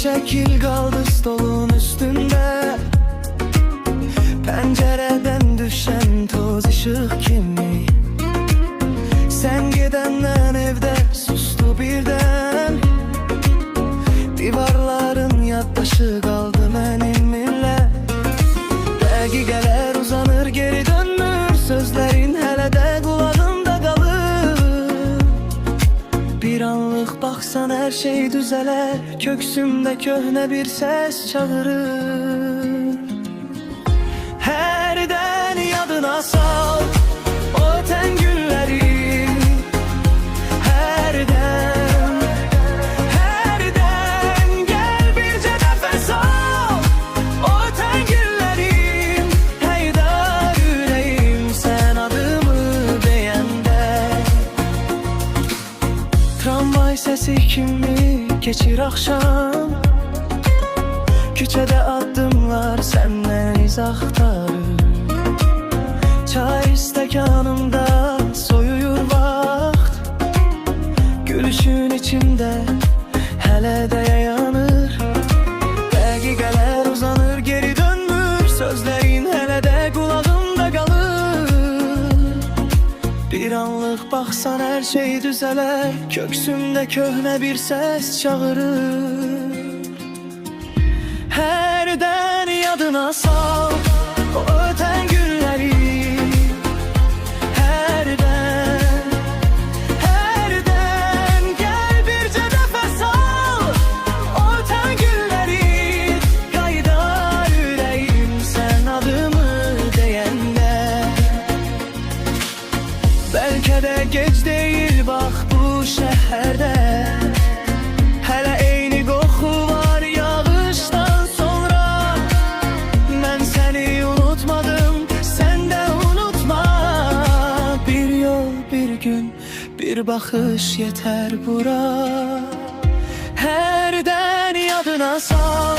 şekil kaldı stolun üstünde. Pencereden düşen toz ışık kimi? Sen gidenden evde sustu birden. Divarların yaddaşı kaldı benimle. Dəqiqələr uzanır geri dönmür, sözlerin hələ də qulağımda qalır. Bir anlıq baxsan hər şey düzələr, köksümdə köhnə bir səs çağırır. Hərdən yadına sal o ötən günləri. Tramvay sesi kimi geçir akşam. Küçede addımlar senden izahtarır. Çay stəkanımda soyuyur vaxt. Gülüşün içimde hələ də yanır. Dəqiqələr uzanır geri dönmür, sözlerin hələ də qulağımda qalır. Bir anlıq baxsan hər şey düzələr, köksümdə köhnə bir səs çağırır. Hərdən yadına sal o ötən günləri. Hərdən gəl bircə nəfəs al o ötən günləri. Qaydar ürəyim sən adımı deyəndə. Bəlkə də gec deyil bax bu şəhərdə. Hələ eyni qoxu var yağışdan sonra. Mən səni unutmadım, sən də unutma. Bir yol, bir gün, bir baxış yetər bura. Hərdən yadına sal